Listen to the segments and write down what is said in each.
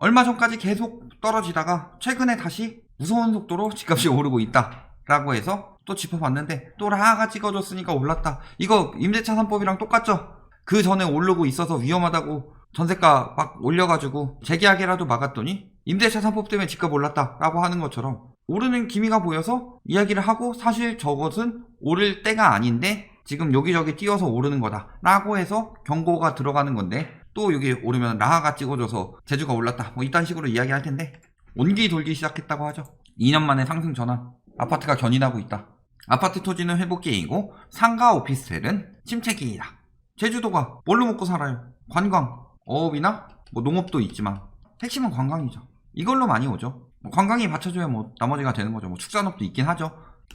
얼마 전까지 계속 떨어지다가 최근에 다시 무서운 속도로 집값이 오르고 있다 라고 해서 또 짚어봤는데 또 라가 찍어줬으니까 올랐다. 이거 임대차 3법이랑 똑같죠? 그 전에 오르고 있어서 위험하다고 전세가 막 올려가지고 재계약이라도 막았더니 임대차 3법 때문에 집값 올랐다 라고 하는 것처럼 오르는 기미가 보여서 이야기를 하고 사실 저것은 오를 때가 아닌데 지금 여기저기 뛰어서 오르는 거다 라고 해서 경고가 들어가는 건데 또 여기 오르면 라가 찍어줘서 제주가 올랐다 뭐 이딴 식으로 이야기할 텐데 온기 돌기 시작했다고 하죠. 2년 만에 상승 전환. 아파트가 견인하고 있다. 아파트 토지는 회복 기회이고 상가 오피스텔은 침체 기회이다. 제주도가 뭘로 먹고 살아요? 관광, 어업이나 뭐 농업도 있지만 핵심은 관광이죠. 이걸로 많이 오죠. 뭐 관광이 받쳐줘야 뭐 나머지가 되는 거죠. 뭐 축산업도 있긴 하죠.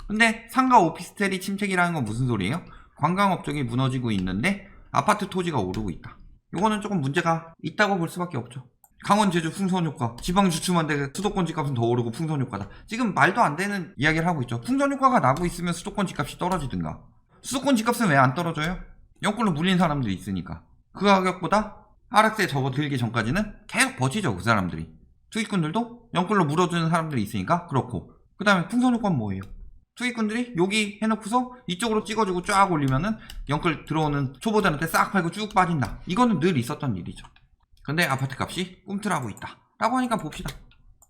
근데 상가 오피스텔이 침체기라는 건 무슨 소리예요? 관광업종이 무너지고 있는데 아파트 토지가 오르고 있다. 이거는 조금 문제가 있다고 볼 수밖에 없죠. 강원 제주 풍선 효과, 지방 주춤한데 수도권 집값은 더 오르고 풍선 효과다. 지금 말도 안 되는 이야기를 하고 있죠. 풍선 효과가 나고 있으면 수도권 집값이 떨어지든가. 수도권 집값은 왜 안 떨어져요? 영끌로 물린 사람들이 있으니까. 그 가격보다 하락세에 접어들기 전까지는 계속 버티죠, 그 사람들이. 투기꾼들도 영끌로 물어주는 사람들이 있으니까 그렇고. 그 다음에 풍선 효과는 뭐예요? 투기꾼들이 여기 해놓고서 이쪽으로 찍어주고 쫙 올리면은 영끌 들어오는 초보자한테 싹 팔고 쭉 빠진다. 이거는 늘 있었던 일이죠. 근데 아파트 값이 꿈틀하고 있다 라고 하니까 봅시다.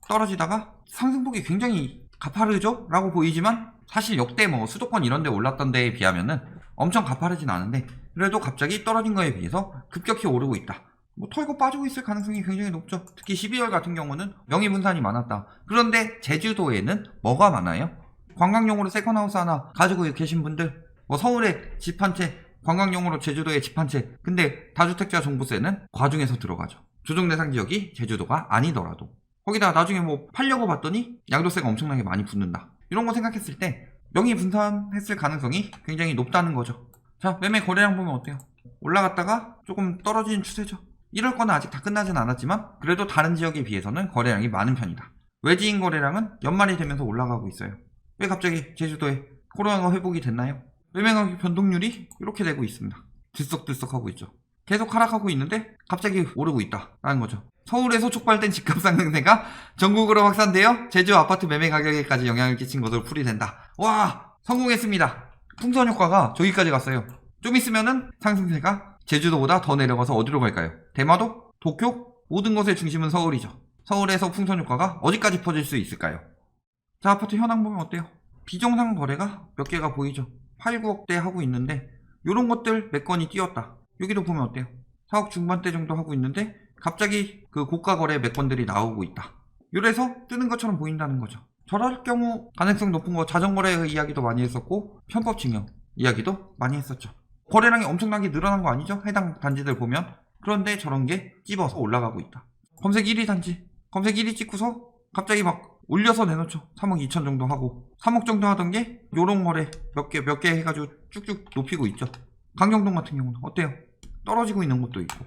떨어지다가 상승폭이 굉장히 가파르죠? 라고 보이지만 사실 역대 뭐 수도권 이런 데 올랐던 데에 비하면은 엄청 가파르진 않은데 그래도 갑자기 떨어진 거에 비해서 급격히 오르고 있다. 뭐 털고 빠지고 있을 가능성이 굉장히 높죠. 특히 12월 같은 경우는 명의분산이 많았다. 그런데 제주도에는 뭐가 많아요? 관광용으로 세컨하우스 하나 가지고 계신 분들, 뭐 서울에 집 한 채, 관광용으로 제주도에 집 한 채. 근데 다주택자 종부세는 과중해서 들어가죠. 조정대상 지역이 제주도가 아니더라도. 거기다 나중에 뭐 팔려고 봤더니 양도세가 엄청나게 많이 붙는다. 이런 거 생각했을 때 명의 분산했을 가능성이 굉장히 높다는 거죠. 자, 매매 거래량 보면 어때요? 올라갔다가 조금 떨어지는 추세죠. 이럴 거는 아직 다 끝나진 않았지만 그래도 다른 지역에 비해서는 거래량이 많은 편이다. 외지인 거래량은 연말이 되면서 올라가고 있어요. 왜 갑자기 제주도에 코로나가 회복이 됐나요? 매매가격 변동률이 이렇게 되고 있습니다. 들썩들썩하고 있죠. 계속 하락하고 있는데 갑자기 오르고 있다라는 거죠. 서울에서 촉발된 집값 상승세가 전국으로 확산되어 제주 아파트 매매 가격에까지 영향을 끼친 것으로 풀이된다. 와, 성공했습니다. 풍선 효과가 저기까지 갔어요. 좀 있으면은 상승세가 제주도보다 더 내려가서 어디로 갈까요? 대마도? 도쿄? 모든 것의 중심은 서울이죠. 서울에서 풍선 효과가 어디까지 퍼질 수 있을까요? 자, 아파트 현황 보면 어때요? 비정상 거래가 몇 개가 보이죠. 8, 9억대 하고 있는데 요런 것들 몇 건이 뛰었다. 여기도 보면 어때요? 4억 중반대 정도 하고 있는데 갑자기 그 고가 거래 몇 건들이 나오고 있다. 요래서 뜨는 것처럼 보인다는 거죠. 저럴 경우 가능성 높은 거 자전거래 이야기도 많이 했었고 편법증여 이야기도 많이 했었죠. 거래량이 엄청나게 늘어난 거 아니죠? 해당 단지들 보면. 그런데 저런 게 찝어서 올라가고 있다. 검색 1위 단지. 검색 1위 찍고서 갑자기 막 올려서 내놓죠. 3억 2천 정도 하고 3억 정도 하던 게 요런 거래 몇 개 해가지고 쭉쭉 높이고 있죠. 강정동 같은 경우는 어때요? 떨어지고 있는 것도 있고.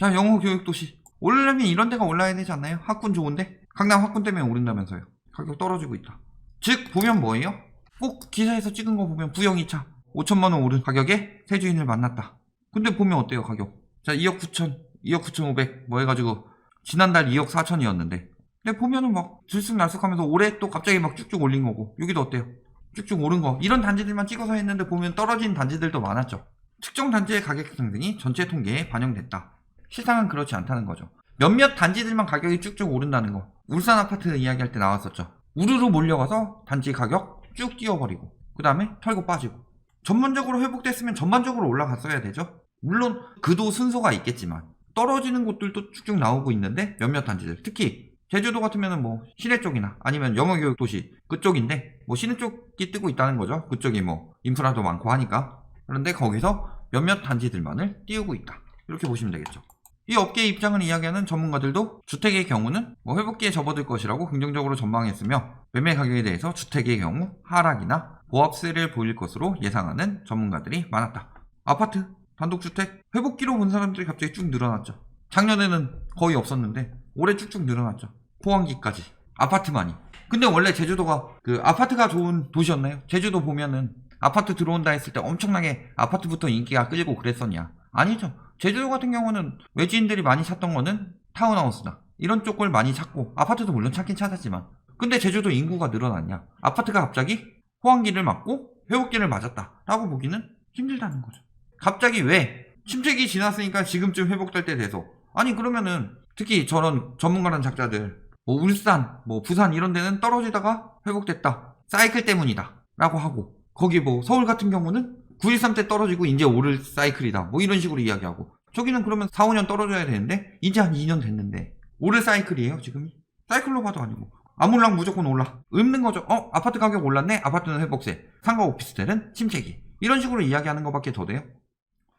자, 영어 교육도시. 오르려면 이런 데가 올라야 되지 않나요? 학군 좋은데? 강남 학군 때문에 오른다면서요. 가격 떨어지고 있다. 즉 보면 뭐예요? 꼭 기사에서 찍은 거 보면 부영 2차 5천만원 오른 가격에 새 주인을 만났다. 근데 보면 어때요 가격? 자, 2억 9천 2억 9,500 뭐 해가지고 지난달 2억 4천이었는데 근데 보면은 막 들쑥날쑥하면서 올해 또 갑자기 막 쭉쭉 올린 거고. 여기도 어때요? 쭉쭉 오른 거. 이런 단지들만 찍어서 했는데 보면 떨어진 단지들도 많았죠. 특정 단지의 가격 상승이 전체 통계에 반영됐다. 실상은 그렇지 않다는 거죠. 몇몇 단지들만 가격이 쭉쭉 오른다는 거. 울산 아파트 이야기할 때 나왔었죠. 우르르 몰려가서 단지 가격 쭉 뛰어버리고 그 다음에 털고 빠지고. 전반적으로 회복됐으면 전반적으로 올라갔어야 되죠. 물론 그도 순서가 있겠지만 떨어지는 곳들도 쭉쭉 나오고 있는데 몇몇 단지들 특히 제주도 같으면은 뭐 시내 쪽이나 아니면 영어교육도시 그쪽인데 뭐 시내 쪽이 뜨고 있다는 거죠. 그쪽이 뭐 인프라도 많고 하니까. 그런데 거기서 몇몇 단지들만을 띄우고 있다. 이렇게 보시면 되겠죠. 이 업계의 입장을 이야기하는 전문가들도 주택의 경우는 뭐 회복기에 접어들 것이라고 긍정적으로 전망했으며 매매 가격에 대해서 주택의 경우 하락이나 보합세를 보일 것으로 예상하는 전문가들이 많았다. 아파트, 단독주택, 회복기로 본 사람들이 갑자기 쭉 늘어났죠. 작년에는 거의 없었는데 올해 쭉쭉 늘어났죠. 포항기까지 아파트만이. 근데 원래 제주도가 그 아파트가 좋은 도시였나요? 제주도 보면은 아파트 들어온다 했을 때 엄청나게 아파트부터 인기가 끌고 그랬었냐? 아니죠. 제주도 같은 경우는 외지인들이 많이 찾던 거는 타운하우스나 이런 쪽을 많이 찾고, 아파트도 물론 찾긴 찾았지만, 근데 제주도 인구가 늘어났냐? 아파트가 갑자기 호황기를 맞고 회복기를 맞았다 라고 보기는 힘들다는 거죠. 갑자기 왜? 침체기 지났으니까 지금쯤 회복될 때 돼서. 아니 그러면은 특히 저런 전문가라는 작자들 뭐 울산, 뭐 부산 이런 데는 떨어지다가 회복됐다, 사이클 때문이다 라고 하고, 거기 뭐 서울 같은 경우는 9.13 때 떨어지고 이제 오를 사이클이다 뭐 이런 식으로 이야기하고, 저기는 그러면 4, 5년 떨어져야 되는데 이제 한 2년 됐는데 오를 사이클이에요 지금이? 사이클로 봐도 아니고 아몰랑 무조건 올라 읊는 거죠. 아파트 가격 올랐네, 아파트는 회복세, 상가 오피스텔은 침체기, 이런 식으로 이야기하는 것밖에 더 돼요.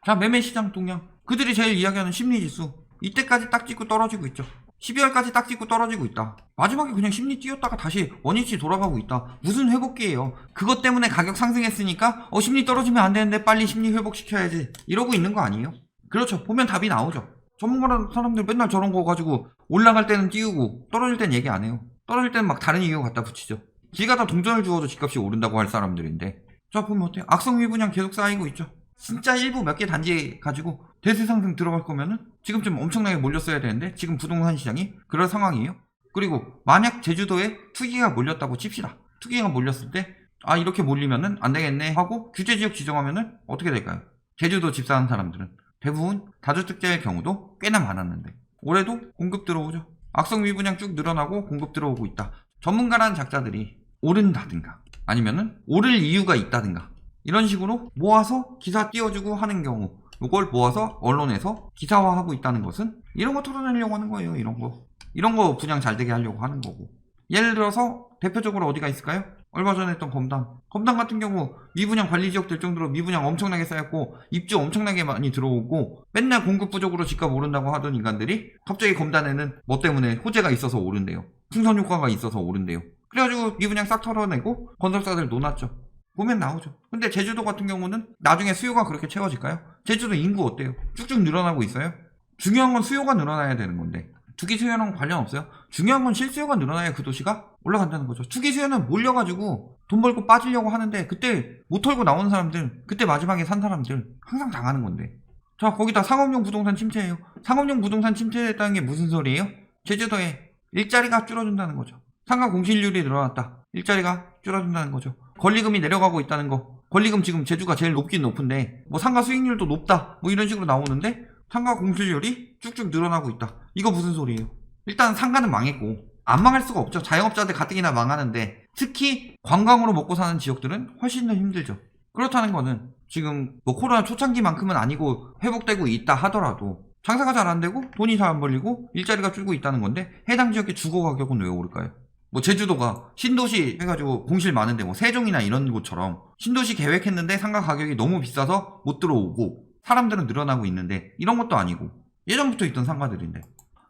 자, 매매시장 동향, 그들이 제일 이야기하는 심리지수, 이때까지 딱 찍고 떨어지고 있죠. 12월까지 딱 찍고 떨어지고 있다. 마지막에 그냥 심리 띄었다가 다시 원위치 돌아가고 있다. 무슨 회복기예요? 그것 때문에 가격 상승했으니까 심리 떨어지면 안 되는데 빨리 심리 회복시켜야지 이러고 있는 거 아니에요? 그렇죠. 보면 답이 나오죠. 전문가라는 사람들 맨날 저런 거 가지고 올라갈 때는 띄우고 떨어질 땐 얘기 안 해요. 떨어질 때는 막 다른 이유 갖다 붙이죠. 길 가다 동전을 주워도 집값이 오른다고 할 사람들인데, 자 보면 어때요? 악성 미분양 계속 쌓이고 있죠. 진짜 일부 몇 개 단지 가지고 대세 상승 들어갈 거면은 지금쯤 엄청나게 몰렸어야 되는데 지금 부동산 시장이 그럴 상황이에요. 그리고 만약 제주도에 투기가 몰렸다고 칩시다. 투기가 몰렸을 때 이렇게 몰리면은 안 되겠네 하고 규제지역 지정하면은 어떻게 될까요? 제주도 집 사는 사람들은 대부분 다주택자의 경우도 꽤나 많았는데 올해도 공급 들어오죠. 악성 미분양 쭉 늘어나고 공급 들어오고 있다. 전문가라는 작자들이 오른다든가 아니면은 오를 이유가 있다든가 이런 식으로 모아서 기사 띄워주고 하는 경우, 이걸 모아서 언론에서 기사화하고 있다는 것은 이런 거 털어내려고 하는 거예요. 이런 거 분양 잘 되게 하려고 하는 거고. 예를 들어서 대표적으로 어디가 있을까요? 얼마 전에 했던 검단 같은 경우 미분양 관리지역 될 정도로 미분양 엄청나게 쌓였고 입주 엄청나게 많이 들어오고 맨날 공급 부족으로 집값 오른다고 하던 인간들이 갑자기 검단에는 뭐 때문에 호재가 있어서 오른대요. 풍선 효과가 있어서 오른대요. 그래가지고 미분양 싹 털어내고 건설사들 논았죠. 보면 나오죠. 근데 제주도 같은 경우는 나중에 수요가 그렇게 채워질까요? 제주도 인구 어때요? 쭉쭉 늘어나고 있어요? 중요한 건 수요가 늘어나야 되는 건데 투기 수요랑 관련 없어요. 중요한 건 실수요가 늘어나야 그 도시가 올라간다는 거죠. 투기 수요는 몰려가지고 돈 벌고 빠지려고 하는데 그때 못 털고 나오는 사람들, 그때 마지막에 산 사람들 항상 당하는 건데. 자, 거기다 상업용 부동산 침체예요. 상업용 부동산 침체됐다는 게 무슨 소리예요? 제주도에 일자리가 줄어든다는 거죠. 상가 공실률이 늘어났다. 일자리가 줄어든다는 거죠. 권리금이 내려가고 있다는 거. 권리금 지금 제주가 제일 높긴 높은데 뭐 상가 수익률도 높다 뭐 이런 식으로 나오는데 상가 공실률이 쭉쭉 늘어나고 있다. 이거 무슨 소리예요? 일단 상가는 망했고 안 망할 수가 없죠. 자영업자들 가뜩이나 망하는데 특히 관광으로 먹고 사는 지역들은 훨씬 더 힘들죠. 그렇다는 거는 지금 뭐 코로나 초창기만큼은 아니고 회복되고 있다 하더라도 장사가 잘 안 되고 돈이 잘 안 벌리고 일자리가 줄고 있다는 건데 해당 지역의 주거 가격은 왜 오를까요? 뭐 제주도가 신도시 해가지고 공실 많은데 뭐 세종이나 이런 곳처럼 신도시 계획했는데 상가 가격이 너무 비싸서 못 들어오고 사람들은 늘어나고 있는데 이런 것도 아니고 예전부터 있던 상가들인데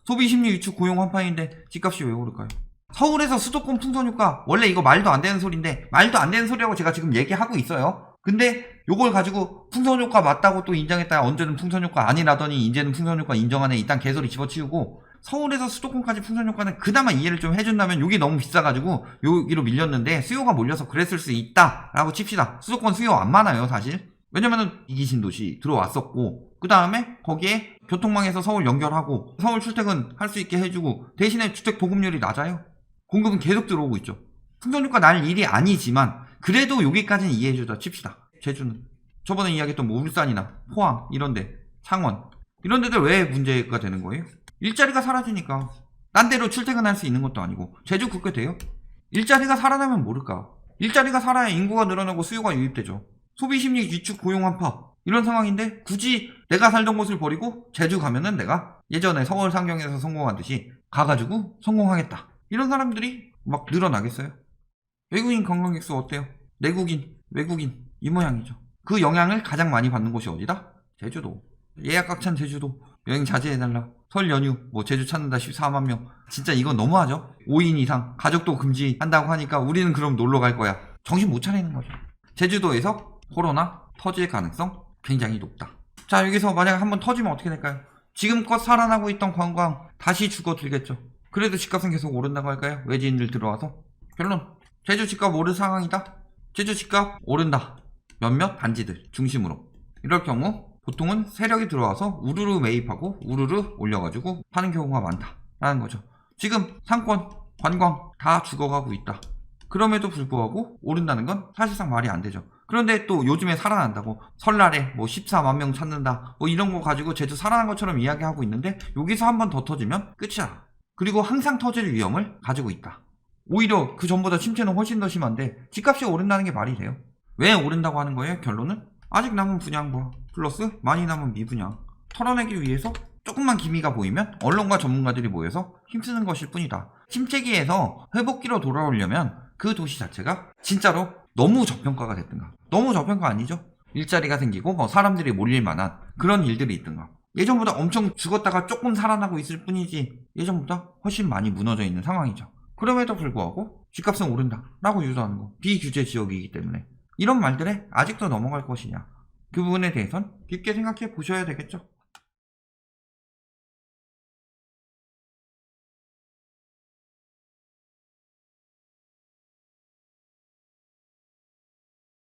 소비심리 위축 고용 한파인데 집값이 왜 오를까요? 서울에서 수도권 풍선효과, 원래 이거 말도 안 되는 소리인데 말도 안 되는 소리라고 제가 지금 얘기하고 있어요. 근데 요걸 가지고 풍선효과 맞다고 또 인정했다가 언제는 풍선효과 아니라더니 이제는 풍선효과 인정하네 이딴 개소리 집어치우고, 서울에서 수도권까지 풍선효과는 그나마 이해를 좀 해준다면 여기 너무 비싸가지고 여기로 밀렸는데 수요가 몰려서 그랬을 수 있다 라고 칩시다. 수도권 수요 안 많아요 사실. 왜냐면은 이기신도시 들어왔었고 그 다음에 거기에 교통망에서 서울 연결하고 서울 출퇴근 할 수 있게 해주고 대신에 주택 보급률이 낮아요. 공급은 계속 들어오고 있죠. 풍선효과 날 일이 아니지만 그래도 여기까지는 이해해주자 칩시다. 제주는 저번에 이야기했던 뭐 울산이나 포항 이런데 창원 이런 데들 왜 문제가 되는 거예요? 일자리가 사라지니까. 딴 데로 출퇴근할 수 있는 것도 아니고. 제주 그렇게 돼요? 일자리가 살아나면 모를까. 일자리가 살아야 인구가 늘어나고 수요가 유입되죠. 소비심리 위축 고용 한파 이런 상황인데 굳이 내가 살던 곳을 버리고 제주 가면은 내가 예전에 서울 상경에서 성공한 듯이 가가지고 성공하겠다 이런 사람들이 막 늘어나겠어요? 외국인 관광객 수 어때요? 내국인, 외국인 이 모양이죠. 그 영향을 가장 많이 받는 곳이 어디다? 제주도. 예약 꽉 찬 제주도 여행 자제해달라. 설 연휴 뭐 제주 찾는다 14만 명. 진짜 이건 너무하죠. 5인 이상 가족도 금지한다고 하니까 우리는 그럼 놀러 갈 거야. 정신 못 차리는 거죠. 제주도에서 코로나 터질 가능성 굉장히 높다. 자, 여기서 만약 한번 터지면 어떻게 될까요? 지금껏 살아나고 있던 관광 다시 죽어들겠죠. 그래도 집값은 계속 오른다고 할까요? 외지인들 들어와서. 결론, 제주 집값 오를 상황이다. 제주 집값 오른다. 몇몇 단지들 중심으로. 이럴 경우 보통은 세력이 들어와서 우르르 매입하고 우르르 올려가지고 파는 경우가 많다. 라는 거죠. 지금 상권, 관광 다 죽어가고 있다. 그럼에도 불구하고 오른다는 건 사실상 말이 안 되죠. 그런데 또 요즘에 살아난다고 설날에 뭐 14만 명 찾는다 뭐 이런 거 가지고 제주 살아난 것처럼 이야기하고 있는데 여기서 한 번 더 터지면 끝이야. 그리고 항상 터질 위험을 가지고 있다. 오히려 그 전보다 침체는 훨씬 더 심한데 집값이 오른다는 게 말이 돼요. 왜 오른다고 하는 거예요? 결론은 아직 남은 분양과 플러스 많이 남은 미분양 털어내기 위해서 조금만 기미가 보이면 언론과 전문가들이 모여서 힘쓰는 것일 뿐이다. 침체기에서 회복기로 돌아오려면 그 도시 자체가 진짜로 너무 저평가가 됐든가, 너무 저평가 아니죠? 일자리가 생기고 뭐 사람들이 몰릴 만한 그런 일들이 있든가, 예전보다 엄청 죽었다가 조금 살아나고 있을 뿐이지 예전보다 훨씬 많이 무너져 있는 상황이죠. 그럼에도 불구하고 집값은 오른다 라고 유도하는 거, 비규제 지역이기 때문에 이런 말들에 아직도 넘어갈 것이냐, 그 부분에 대해선 깊게 생각해 보셔야 되겠죠.